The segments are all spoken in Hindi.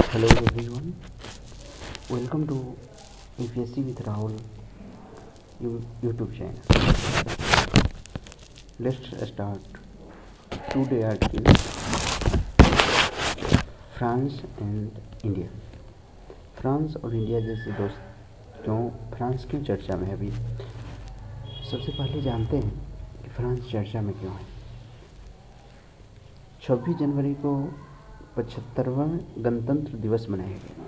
Hello everyone, welcome to APSC with Rahul YouTube channel. Let's start. Today article France and India. France और इंडिया जैसे दोस्तों, फ्रांस क्यों चर्चा में है अभी? सबसे पहले जानते हैं कि फ्रांस चर्चा में क्यों है। 26 जनवरी को 75वां गणतंत्र दिवस मनाया गया।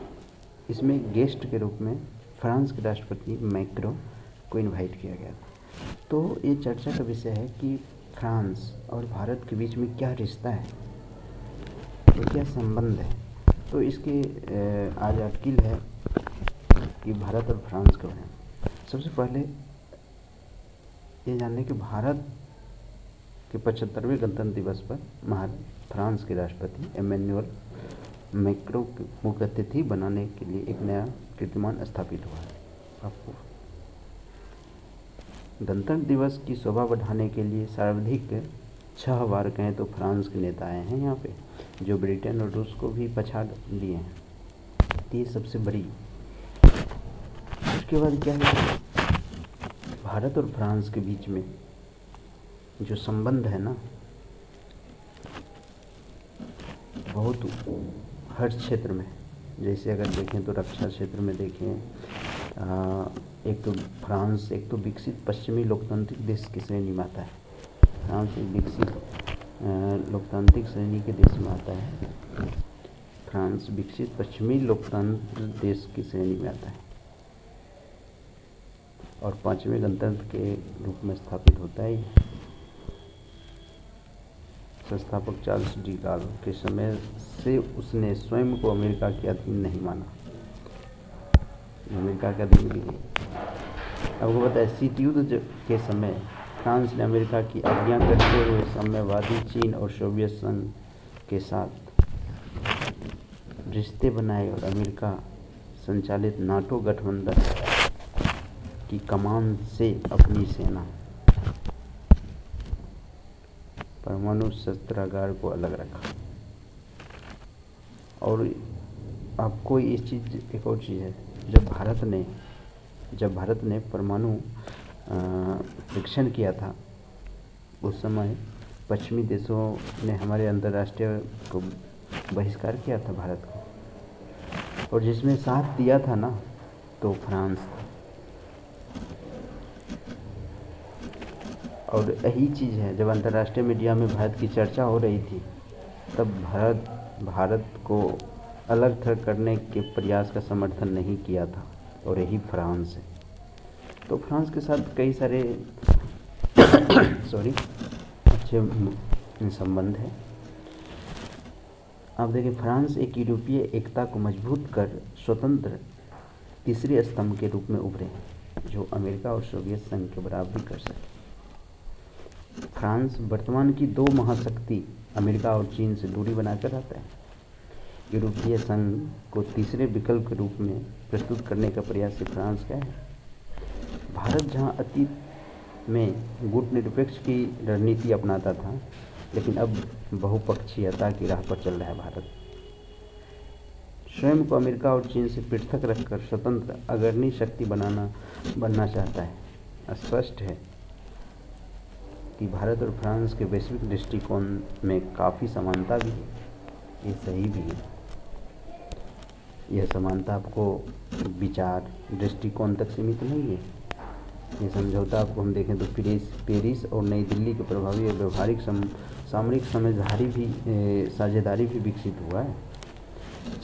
इसमें गेस्ट के रूप में फ्रांस के राष्ट्रपति मैक्रो को इनवाइट किया गया था। तो ये चर्चा का विषय है कि फ्रांस और भारत के बीच में क्या रिश्ता है, तो क्या संबंध है। तो इसके आज आर्टिकल है कि भारत और फ्रांस के बारे में। सबसे पहले ये जानने कि भारत के 75वें गणतंत्र दिवस पर फ्रांस के राष्ट्रपति एमेन्युअल मैक्रो के मुख्य अतिथि बनाने के लिए एक नया कीर्तिमान स्थापित हुआ है। आपको गणतंत्र दिवस की शोभा बढ़ाने के लिए सर्वाधिक 6 बार कहें तो फ्रांस के नेता आए हैं यहाँ पे, जो ब्रिटेन और रूस को भी पछाड़ लिए हैं। तो ये सबसे बड़ी। उसके बाद क्या है, भारत और फ्रांस के बीच में जो संबंध है ना, बहुत हर क्षेत्र में, जैसे अगर देखें तो रक्षा क्षेत्र में देखें, एक तो फ्रांस एक तो विकसित पश्चिमी लोकतांत्रिक देश की श्रेणी में आता है। फ्रांस एक विकसित लोकतांत्रिक श्रेणी के देश में आता है। फ्रांस विकसित पश्चिमी लोकतंत्र देश की श्रेणी में आता है और 5वें गणतंत्र के रूप में स्थापित होता है। संस्थापक चार्ल्स डी गॉल के समय से उसने स्वयं को अमेरिका के अधीन नहीं माना। अमेरिका के अधीन भी नहीं। आपको पता है, शीत युद्ध के समय फ्रांस ने अमेरिका की आज्ञा करते हुए साम्यवादी चीन और सोवियत संघ के साथ रिश्ते बनाए और अमेरिका संचालित नाटो गठबंधन की कमान से अपनी सेना परमाणु शस्त्रागार को अलग रखा। और आपको इस चीज़ एक और चीज़ है, जब भारत ने परमाणु परीक्षण किया था, उस समय पश्चिमी देशों ने हमारे अंतर्राष्ट्रीय को बहिष्कार किया था भारत को, और जिसमें साथ दिया था ना, तो फ्रांस था। और यही चीज़ है, जब अंतर्राष्ट्रीय मीडिया में भारत की चर्चा हो रही थी, तब भारत को अलग थलग करने के प्रयास का समर्थन नहीं किया था, और यही फ्रांस है। तो फ्रांस के साथ कई सारे अच्छे संबंध हैं। आप देखिए, फ्रांस एक यूरोपीय एकता को मजबूत कर स्वतंत्र तीसरे स्तंभ के रूप में उभरे, जो अमेरिका और सोवियत संघ के बराबरी कर सके। फ्रांस वर्तमान की 2 महाशक्ति अमेरिका और चीन से दूरी बनाकर रहता है। यूरोपीय संघ को तीसरे विकल्प के रूप में प्रस्तुत करने का प्रयास से फ्रांस क्या है। भारत जहां अतीत में गुटनिरपेक्ष की रणनीति अपनाता था, लेकिन अब बहुपक्षीयता की राह पर चल रहा है। भारत स्वयं को अमेरिका और चीन से पृथक रखकर स्वतंत्र अग्रणी शक्ति बनना चाहता है। स्पष्ट है कि भारत और फ्रांस के वैश्विक दृष्टिकोण में काफ़ी समानता भी है। ये सही भी है। यह समानता आपको विचार दृष्टिकोण तक सीमित नहीं है। ये समझौता आपको हम देखें तो पेरिस और नई दिल्ली के प्रभावी और व्यवहारिक सामरिक साझेदारी भी विकसित हुआ है।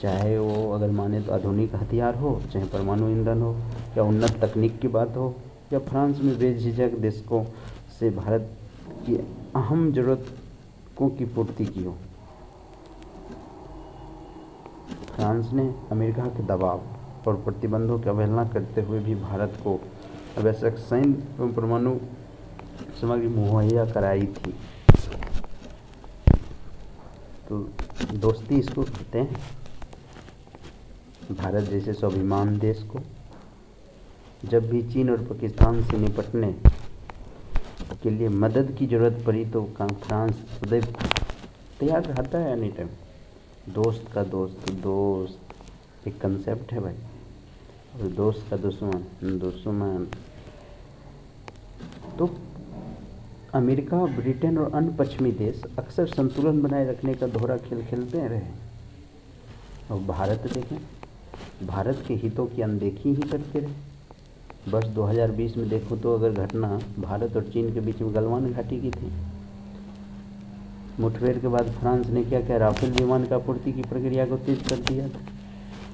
चाहे वो अगर माने तो आधुनिक हथियार हो, चाहे परमाणु ईंधन हो, या उन्नत तकनीक की बात हो, या फ्रांस में बेझिझक देशों से भारत की अहम जरूरतों की पूर्ति की हो। फ्रांस ने अमेरिका के दबाव और प्रतिबंधों की अवहेलना करते हुए भी भारत को आवश्यक सैन्य एवं परमाणु सामग्री मुहैया कराई थी। तो दोस्ती इसको कहते हैं। भारत जैसे स्वाभिमान देश को जब भी चीन और पाकिस्तान से निपटने के लिए मदद की जरूरत पड़ी, तो फ्रांस सदैव तैयार रहता है। एनी टाइम दोस्त का दोस्त एक कंसेप्ट है भाई। और दोस्त का दुश्मन दुश्मन। तो अमेरिका, ब्रिटेन और अन्य पश्चिमी देश अक्सर संतुलन बनाए रखने का दोहरा खेल खेलते रहे। और भारत देखें, भारत के हितों की अनदेखी ही करते रहे। वर्ष 2020 में देखो तो अगर घटना भारत और चीन के बीच में गलवान घाटी की थी। मुठभेड़ के बाद फ्रांस ने क्या क्या राफेल विमान का आपूर्ति की प्रक्रिया को तेज कर दिया था।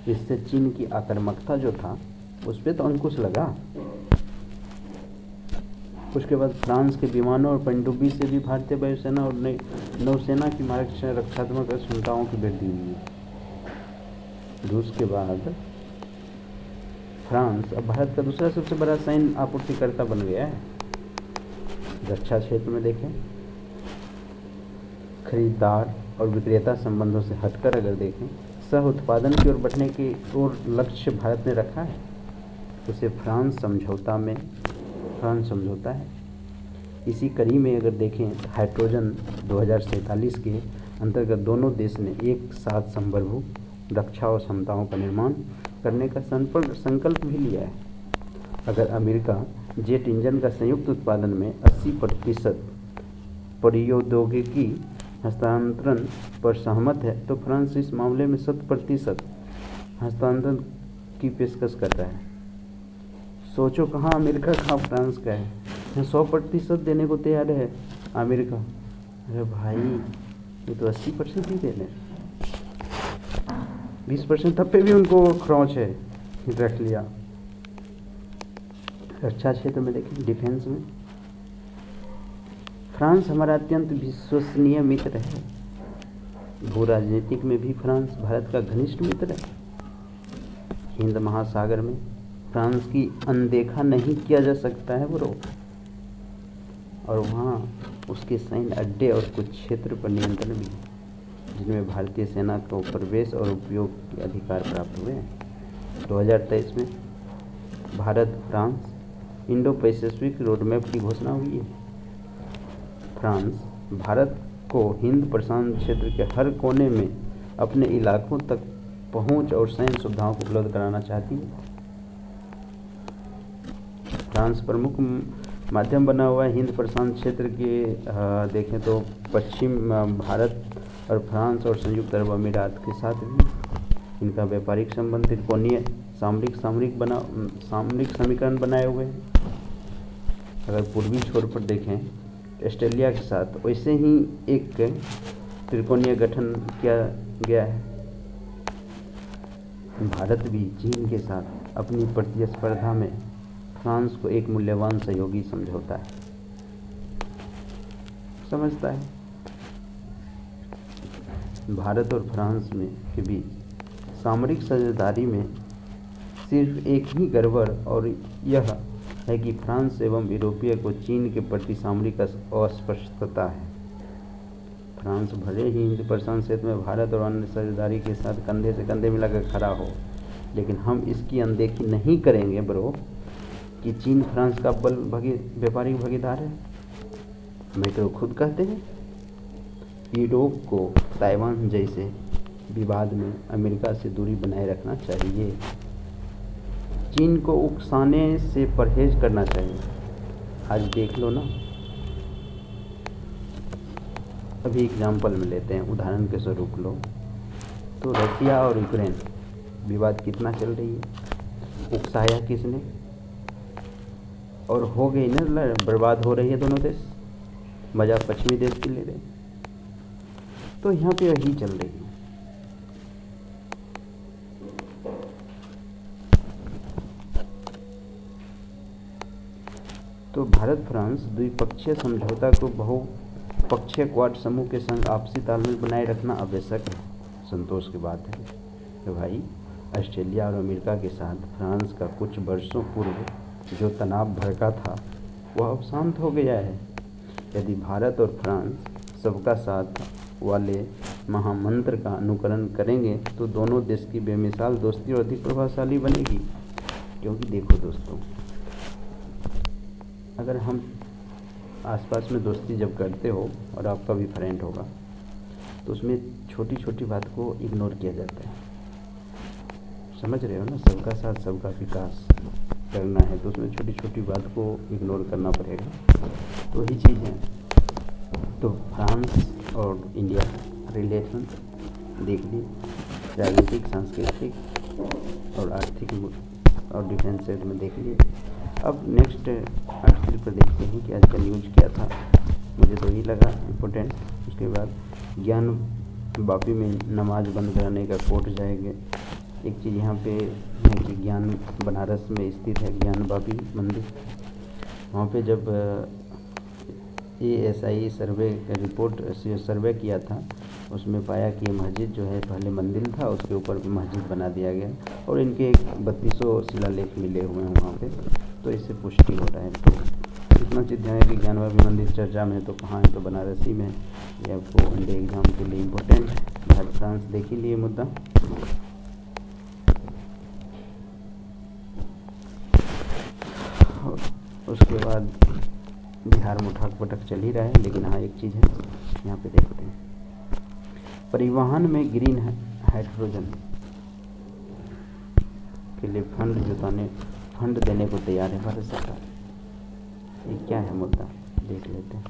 इससे चीन की आक्रामकता जो था उस पर तो अंकुश लगा। उसके बाद फ्रांस के विमानों और पनडुब्बी से भी भारतीय वायुसेना और नौसेना की मारक रक्षात्मक क्षमताओं की वृद्धि हुई है। रूस के बाद फ्रांस अब भारत का दूसरा सबसे बड़ा सैन्य आपूर्तिकर्ता बन गया है। रक्षा क्षेत्र में देखें, खरीदार और विक्रेता संबंधों से हटकर अगर देखें, सह उत्पादन की ओर बढ़ने की ओर लक्ष्य भारत ने रखा है। उसे फ्रांस समझौता है। इसी कड़ी में अगर देखें तो हाइड्रोजन 2047 के अंतर्गत दोनों देश ने एक साथ संप्रभु रक्षा और क्षमताओं का निर्माण करने का संकल्प भी लिया है। अगर अमेरिका जेट इंजन का संयुक्त उत्पादन में 80% प्रौद्योगिकी हस्तांतरण पर सहमत है, तो फ्रांस इस मामले में 100% हस्तांतरण की पेशकश कर रहा है। सोचो कहाँ अमेरिका कहाँ फ्रांस का है। 100% देने को तैयार है अमेरिका। अरे भाई, ये तो 80% ही दे रहे हैं। 20% तब पे भी उनको खरोंच है, रख लिया। रक्षा क्षेत्र में देखें, डिफेंस में फ्रांस हमारा अत्यंत विश्वसनीय मित्र है। भू राजनीतिक में भी फ्रांस भारत का घनिष्ठ मित्र है। हिंद महासागर में फ्रांस की अनदेखा नहीं किया जा सकता है ब्रो। और वहाँ उसके सैन्य अड्डे और कुछ क्षेत्र पर नियंत्रण भी है, जिनमें भारतीय सेना को प्रवेश और उपयोग के अधिकार प्राप्त हुए हैं। 2023 में Bharat France Indo Pacific roadmap की घोषणा हुई है। फ्रांस भारत को हिंद प्रशांत क्षेत्र के हर कोने में अपने इलाकों तक पहुंच और सैन्य सुविधाओं को उपलब्ध कराना चाहती है। फ्रांस प्रमुख माध्यम बना हुआ है हिंद प्रशांत क्षेत्र के। देखें तो पश्चिम भारत और फ्रांस और संयुक्त अरब अमीरात के साथ भी इनका व्यापारिक संबंध त्रिकोणीय सामरिक समीकरण बनाए हुए हैं। अगर पूर्वी छोर पर देखें, ऑस्ट्रेलिया के साथ वैसे ही एक त्रिकोणीय गठन किया गया है। भारत भी चीन के साथ अपनी प्रतिस्पर्धा में फ्रांस को एक मूल्यवान सहयोगी समझता है। भारत और फ्रांस में के बीच सामरिक साझेदारी में सिर्फ एक ही गड़बड़ और यह है कि फ्रांस एवं यूरोपीय को चीन के प्रति सामरिक अस्पष्टता है। फ्रांस भले ही हिंद प्रशांत क्षेत्र में भारत और अन्य साझेदारी के साथ कंधे से कंधे मिलाकर खड़ा हो, लेकिन हम इसकी अनदेखी नहीं करेंगे ब्रो कि चीन फ्रांस का व्यापारिक भागीदार है। मैक्रो खुद कहते हैं, यूरोप को ताइवान जैसे विवाद में अमेरिका से दूरी बनाए रखना चाहिए। चीन को उकसाने से परहेज करना चाहिए। आज देख लो ना, अभी एग्जाम्पल में लेते हैं, उदाहरण के स्वरूप लो तो रसिया और यूक्रेन विवाद कितना चल रही है। उकसाया किसने और हो गई ना, बर्बाद हो रही है दोनों देश। मजा पश्चिमी देश की ले रहे, तो यहाँ पे यही चल रही है। तो भारत फ्रांस द्विपक्षीय समझौता को बहुपक्षीय क्वाड समूह के संग आपसी तालमेल बनाए रखना आवश्यक है। संतोष की बात है कि भाई ऑस्ट्रेलिया और अमेरिका के साथ फ्रांस का कुछ वर्षों पूर्व जो तनाव भड़का था वह अब शांत हो गया है। यदि भारत और फ्रांस सबका साथ वाले महामंत्र का अनुकरण करेंगे तो दोनों देश की बेमिसाल दोस्ती और अधिक प्रभावशाली बनेगी। क्योंकि देखो दोस्तों, अगर हम आसपास में दोस्ती जब करते हो और आपका भी फ्रेंड होगा तो उसमें छोटी छोटी बात को इग्नोर किया जाता है। समझ रहे हो ना, सबका साथ सबका विकास करना है तो उसमें छोटी छोटी बात को इग्नोर करना पड़ेगा। तो वही चीज़ है। तो फ्रांस और इंडिया रिलेशन देख लिए, राजनीतिक, सांस्कृतिक और आर्थिक और डिफेंस सेक्टर में देख लिए। अब नेक्स्ट आर्टिकल पर देखते हैं कि आज का न्यूज क्या था। मुझे तो यही लगा इम्पोर्टेंट। उसके बाद ज्ञान वापी में नमाज बंद कराने का कोर्ट जाएंगे। एक चीज़ यहाँ पे है कि ज्ञान बनारस में स्थित है ज्ञान वापी मंदिर। वहाँ पे जब ASI सर्वे रिपोर्ट सर्वे किया था, उसमें पाया कि मस्जिद जो है पहले मंदिर था, उसके ऊपर मस्जिद बना दिया गया और इनके 3200 शिलालेख मिले हुए हैं वहाँ पे। तो इससे पुष्टि हो रहा है। तो इतना चीज़ ध्यान है कि ज्ञान वापी मंदिर चर्चा में, तो कहाँ है, तो बनारसी में। ये आपको वनडे एग्जाम के लिए इम्पोर्टेंट है। भारत फ्रांस देख ही लिए मुद्दा। उसके बाद बिहार में उठक पटक चल ही रहा है, लेकिन हाँ एक चीज़ है यहाँ पे देखते हैं, परिवहन में ग्रीन हाइड्रोजन के लिए फंड देने को तैयार है भारत सरकार। ये क्या है मुद्दा, देख लेते हैं।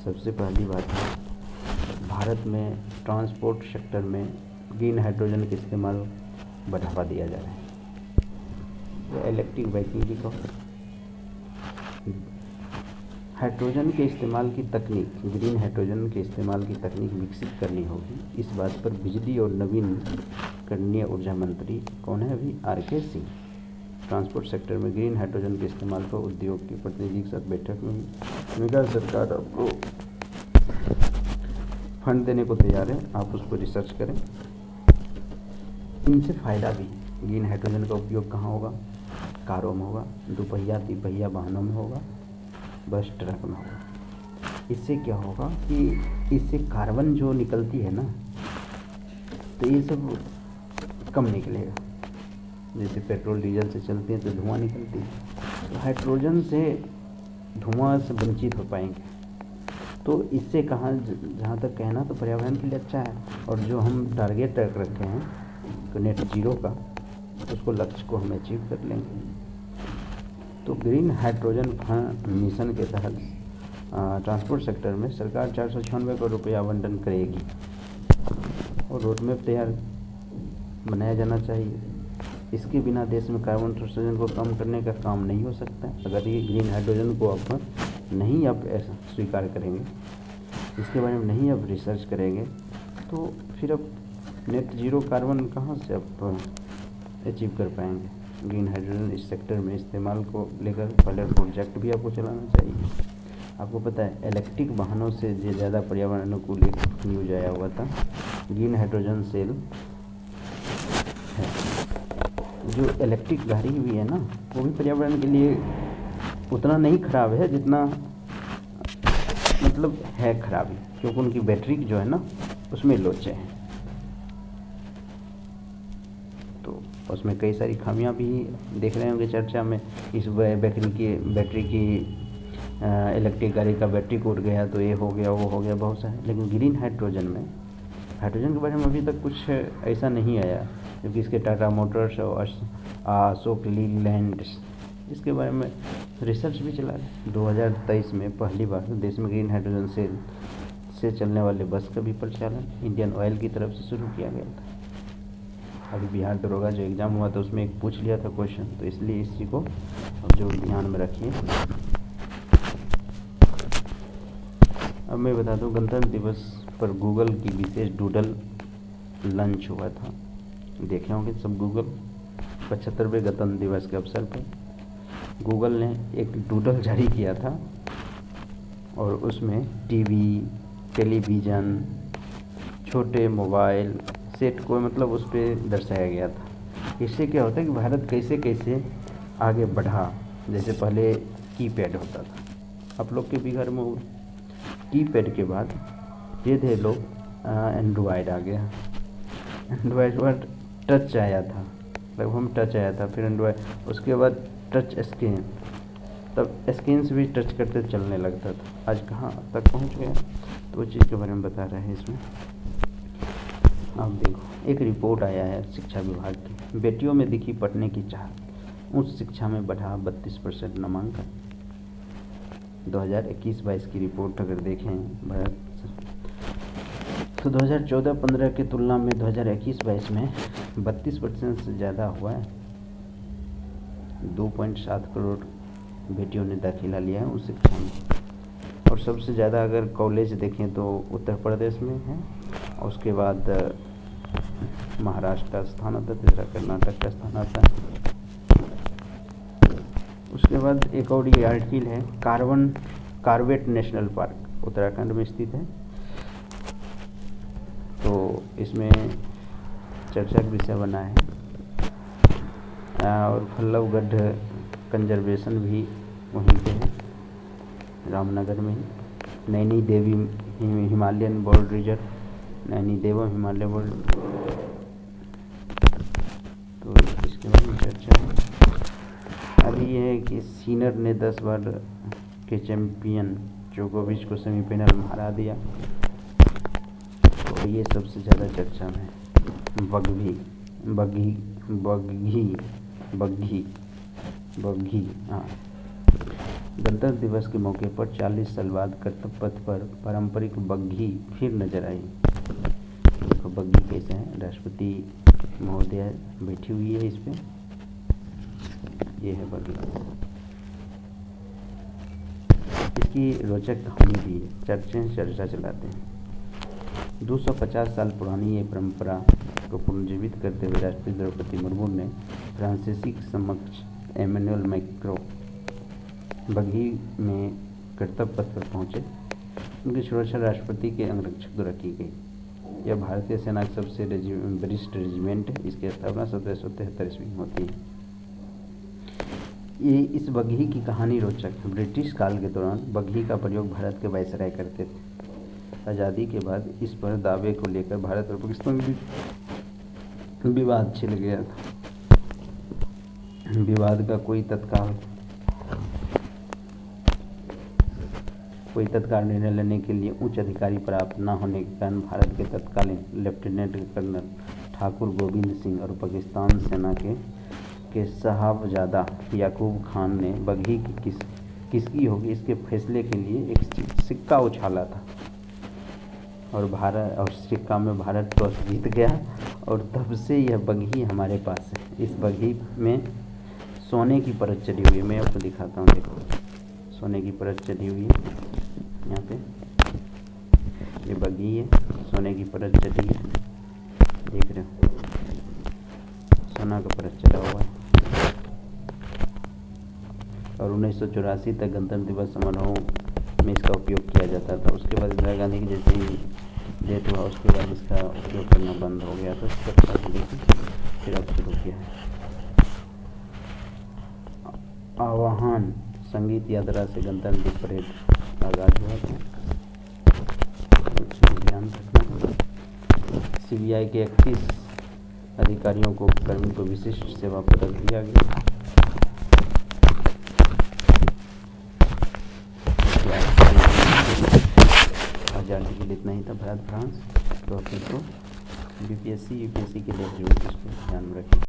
सबसे पहली बात है, भारत में ट्रांसपोर्ट सेक्टर में ग्रीन हाइड्रोजन के इस्तेमाल बढ़ावा दिया जा रहा है। तो इलेक्ट्रिक व्हीकल भी कहो, हाइड्रोजन के इस्तेमाल की तकनीक, ग्रीन हाइड्रोजन के इस्तेमाल की तकनीक विकसित करनी होगी। इस बात पर बिजली और नवीनकरणीय ऊर्जा मंत्री कौन है अभी, RK सिंह, ट्रांसपोर्ट सेक्टर में ग्रीन हाइड्रोजन के इस्तेमाल पर उद्योग के प्रतिनिधि के साथ बैठक में मेगा सरकार आपको फंड देने को तैयार है, आप उस पर रिसर्च करें। इनसे फ़ायदा भी, ग्रीन हाइड्रोजन का उपयोग कहाँ होगा, कारों में होगा, दुपहिया तिपहिया वाहनों में होगा, बस ट्रक में होगा। इससे क्या होगा कि इससे कार्बन जो निकलती है ना, तो ये सब कम निकलेगा। जैसे पेट्रोल डीजल से चलती हैं तो धुआं निकलती है, तो हाइड्रोजन से धुआं से वंचित हो पाएंगे। तो इससे कहाँ, जहाँ तक कहना, तो पर्यावरण के लिए अच्छा है। और जो हम टारगेट रखे हैं तो नेट जीरो का, उसको लक्ष्य को हम अचीव कर लेंगे। तो ग्रीन हाइड्रोजन मिशन के तहत ट्रांसपोर्ट सेक्टर में सरकार 496 करोड़ रुपया आवंटन करेगी और रोड मैप तैयार बनाया जाना चाहिए। इसके बिना देश में कार्बन उत्सर्जन को कम करने का काम नहीं हो सकता। अगर ये ग्रीन हाइड्रोजन को आप नहीं आप ऐसा स्वीकार करेंगे, इसके बारे में नहीं आप रिसर्च करेंगे, तो फिर अब नेट जीरो कार्बन कहाँ से आप अचीव कर पाएंगे। ग्रीन हाइड्रोजन इस सेक्टर में इस्तेमाल को लेकर पायलट प्रोजेक्ट भी आपको चलाना चाहिए। आपको पता है इलेक्ट्रिक वाहनों से ज़्यादा पर्यावरण अनुकूल एक न्यूज आया हुआ था, ग्रीन हाइड्रोजन सेल है। जो इलेक्ट्रिक गाड़ी भी है ना, वो भी पर्यावरण के लिए उतना नहीं खराब है जितना मतलब है खराबी, क्योंकि उनकी बैटरी जो है ना उसमें लोचे हैं, तो उसमें कई सारी खामियां भी देख रहे होंगे चर्चा में। इस बैटरी की इलेक्ट्रिक गाड़ी का बैटरी टूट गया तो ये हो गया वो हो गया, बहुत सारे। लेकिन ग्रीन हाइड्रोजन में, हाइड्रोजन के बारे में अभी तक कुछ ऐसा नहीं आया, क्योंकि इसके टाटा मोटर्स और अशोक लीलैंड इसके बारे में रिसर्च भी चला रहे। 2023 में पहली बार देश में ग्रीन हाइड्रोजन सेल से चलने वाले बस का भी परिचालन इंडियन ऑयल की तरफ से शुरू किया गया था। अभी बिहार दरोगा जो एग्ज़ाम हुआ था उसमें एक पूछ लिया था क्वेश्चन, तो इसलिए इसी को अब जो ध्यान में रखिए। अब मैं बता दूं, गणतंत्र दिवस पर गूगल की विशेष डूडल लंच हुआ था, देखे होंगे सब गूगल। 75वें गणतंत्र दिवस के अवसर पर गूगल ने एक डूडल जारी किया था और उसमें टीवी, टेलीविज़न, छोटे मोबाइल सेट को मतलब उस पर दर्शाया गया था। इससे क्या होता है कि भारत कैसे कैसे आगे बढ़ा। जैसे पहले कीपैड होता था, आप लोग के भी घर में कीपैड के बाद धीरे लोग एंड्रॉयड आ गया, एंड्रॉयड के बाद टच आया था, लगभग टच आया था, फिर एंड्रॉयड, उसके बाद टच स्क्रीन, तब स्क्रीन से भी टच करते चलने लगता था। आज कहाँ तक पहुँच गया, तो वो चीज़ के बारे में बता रहे हैं इसमें। अब देखो, एक रिपोर्ट आया है शिक्षा विभाग की, बेटियों में दिखी पढ़ने की चाहत, उच्च शिक्षा में बढ़ा 32% नामांकन। 2021-22 की रिपोर्ट अगर देखें भारत, तो 2014-15 की तुलना में 2021-22 में 32% से ज़्यादा हुआ है। 2.7 करोड़ बेटियों ने दाखिला लिया है उस शिक्षा में। और सबसे ज़्यादा अगर कॉलेज देखें तो उत्तर प्रदेश में है, और उसके बाद महाराष्ट्र का स्थान आता है, तीसरा कर्नाटक का स्थान आता है। उसके बाद एक और ये आर्टिकल है, कार्बेट नेशनल पार्क उत्तराखंड में स्थित है, तो इसमें चर्चा का विषय बना है। और फल्लवगढ़ कंजर्वेशन भी वहीं पे है, रामनगर में ही। नैनी देवी हिमालयन बर्ड रिजर्व, नैनी देवम हिमालय बर्ड, तो इसके बारे में चर्चा है। अभी ये है कि सीनर ने 10 बार के चैंपियन जोकोविच को सेमीफाइनल में हरा दिया, तो ये सबसे ज़्यादा चर्चा में है। बग्घी हाँ। गणतंत्र दिवस के मौके पर 40 साल बाद कर्तव्य पथ पर पारंपरिक बग्घी फिर नजर आई। देखो बग्घी कैसे है, राष्ट्रपति महोदया बैठी हुई है इस पे, ये है बग्घी। इसकी रोचक कहानी भी है, चर्चा चलाते हैं। 250 साल पुरानी ये परंपरा को पुनर्जीवित करते हुए राष्ट्रपति द्रौपदी मुर्मू ने फ्रांसीसी के समक्ष एमेनुएल मैक्रों बग्घी में कर्तव्य पथ पर पहुंचे। उनकी सुरक्षा राष्ट्रपति के अंगरक्षक द्वारा की गई। यह भारतीय सेना की सबसे वरिष्ठ रेजिमेंट है। इसकी स्थापना 1773 ईस्वी में होती है। ये इस बग्घी की कहानी रोचक है। ब्रिटिश काल के दौरान बग्घी का प्रयोग भारत के वायसराय करते थे। आज़ादी के बाद इस पर दावे को लेकर भारत और पाकिस्तान में विवाद छिड़ गया था। विवाद का कोई तत्काल निर्णय लेने के लिए उच्च अधिकारी प्राप्त न होने के कारण भारत के तत्कालीन लेफ्टिनेंट कर्नल ठाकुर गोविंद सिंह और पाकिस्तान सेना के साहबजादा याकूब खान ने बग्घी की किसकी होगी इसके फैसले के लिए एक सिक्का उछाला था, और सिक्का में भारत टॉस जीत गया, और तब से यह बग्घी हमारे पास है। इस बग्घी में सोने की परत चढ़ी हुई है, मैं आपको दिखाता हूँ। देखो सोने की परत चढ़ी हुई है, यहाँ पे ये बग्घी है, सोने की परत चढ़ी है, देख रहे हो, सोना का परत चढ़ा हुआ है। और 1984 तक गणतंत्र दिवस समारोह में इसका उपयोग किया जाता था। उसके बाद इंदिरा गांधी की जैसे ही डेथ हुआ, उसके बाद इसका उपयोग करना बंद हो गया था। फिर अब शुरू किया है। आवाहन संगीत यात्रा से गणतंत्र दिवस परेड आगाज हुआ था। ध्यान रखना। CBI के 31 अधिकारियों को कर्मी को विशिष्ट सेवा पदक दिया गया। आर्टिकल इतना ही था भारत फ्रांस। तो BPSC UPSC के लिए जरूर इसको ध्यान में रखें।